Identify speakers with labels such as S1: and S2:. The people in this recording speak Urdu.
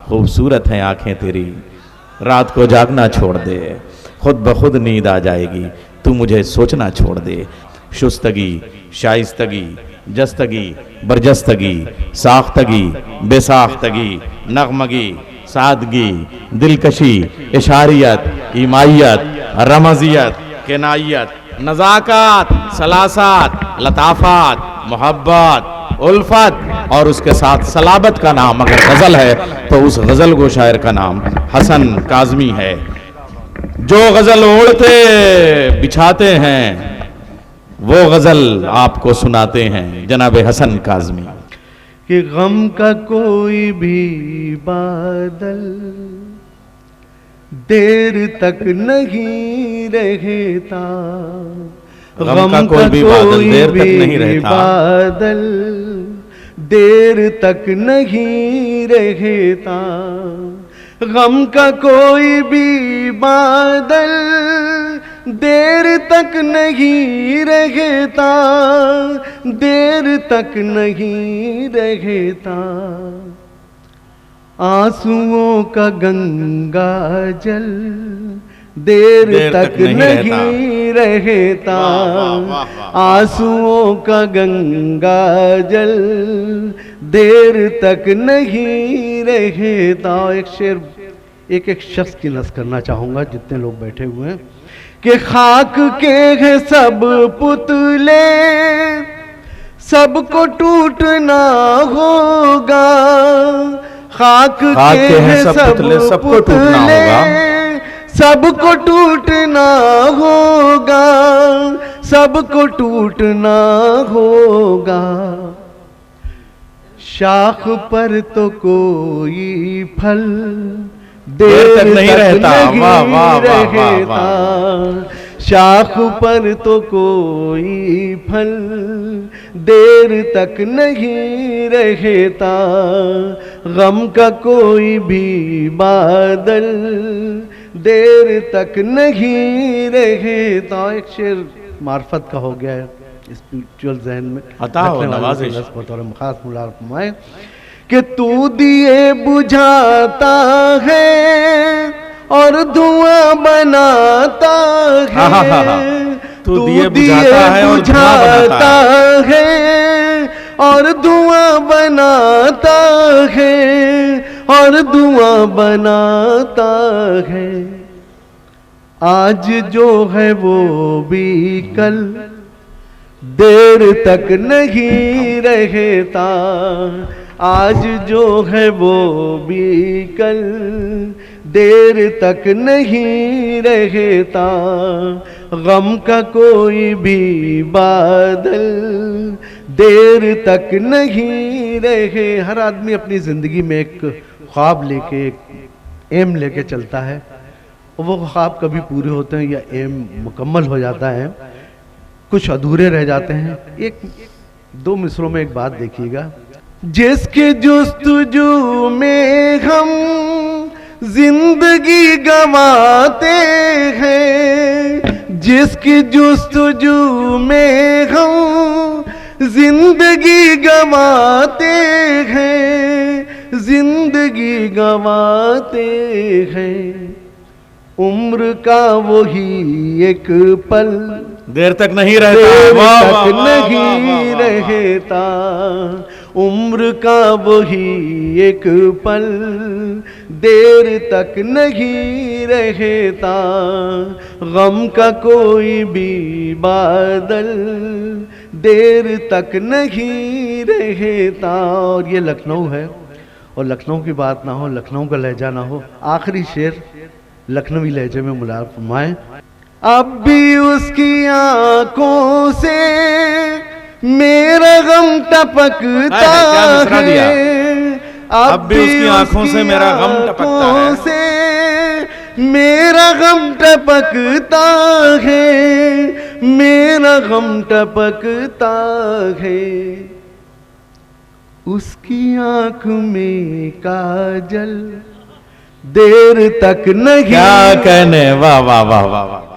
S1: خوبصورت ہیں آنکھیں تیری، رات کو جاگنا چھوڑ دے، خود بخود نیند آ جائے گی، تو مجھے سوچنا چھوڑ دے۔ شستگی، شائستگی، جستگی، برجستگی، ساختگی، بے ساختگی، نغمگی، سادگی، دلکشی، اشاریت، ایمائیت، رمزیت، کنائیت، نزاکات، سلاست، لطافات، محبت، الفت، اور اس کے ساتھ صلابت کا نام اگر غزل ہے تو اس غزل گو شاعر کا نام حسن کاظمی ہے۔ جو غزل اوڑھتے بچھاتے ہیں وہ غزل آپ کو سناتے ہیں جناب حسن کاظمی۔
S2: کہ غم کا کوئی بھی بادل دیر تک نہیں رہتا،
S1: غم کا کوئی بھی بادل دیر تک نہیں رہتا،
S2: بادل دیر تک نہیں رہتا، غم کا کوئی بھی بادل دیر تک نہیں رہتا، دیر تک نہیں رہتا، آنسوؤں کا گنگا جل دیر تک نہیں رہتا، آنسوؤں کا گنگا جل دیر تک نہیں رہتا۔ ایک شعر ایک شخص کی نظر کرنا چاہوں گا جتنے لوگ بیٹھے ہوئے ہیں، کہ خاک کے ہیں سب پتلے سب کو ٹوٹنا ہوگا، خاک کے ہیں سب پتلے سب کو ٹوٹنا ہوگا، سب کو ٹوٹنا ہوگا، شاخ پر تو کوئی پھل دیر تک نہیں رہتا، شاخ پر تو کوئی پھل دیر تک نہیں رہتا، غم کا کوئی بھی بادل دیر تک نہیں رہتا۔ ایک شعر معرفت کا ہو گیا ہے اسپریچول ذہن میں
S1: عطا ہو نوازش
S2: بطور خاص ملال فرمائے کہ تو دیے بجھاتا ہے اور دھواں بناتا ہے، تو دیے بجھاتا ہے اور دھواں بناتا ہے، اور دھواں بناتا ہے، آج جو ہے وہ بھی کل دیر تک نہیں رہتا، آج جو ہے وہ بھی کل دیر تک نہیں رہتا، غم کا کوئی بھی بادل دیر تک نہیں رہے۔ ہر آدمی اپنی زندگی میں ایک خواب لے کے ایک ایم لے کے چلتا ہے، اور وہ خواب کبھی پورے ہوتے ہیں یا ایم مکمل ہو جاتا ہے، کچھ ادھورے رہ جاتے ہیں۔ ایک دو مصروں میں ایک بات دیکھیے گا، جس کے جستجو میں ہم زندگی گنواتے ہیں، جس کی جستجو میں ہم زندگی گنواتے ہیں، زندگی گنواتے ہیں، عمر کا وہی ایک پل
S1: دیر تک نہیں رہتا،
S2: دیر تک نہیں رہتا، عمر کا وہی ایک پل دیر تک نہیں رہتا، غم کا کوئی بھی بادل دیر تک نہیں رہتا۔ اور یہ لکھنؤ ہے، اور لکھنؤ کی بات نہ ہو، لکھنؤ کا لہجہ نہ ہو، آخری شعر لکھنوی لہجے میں ملال فرمائیں، اب بھی اس کی آنکھوں سے میرا غم ٹپکتا ہے، اب بھی اس کی آنکھوں سے میرا غم ٹپکتا ہے، میرا غم ٹپکتا ہے، میرا غم ٹپکتا ہے، اس کی آنکھ میں کاجل دیر تک نہیں،
S1: کیا کہنے، واہ واہ واہ واہ واہ،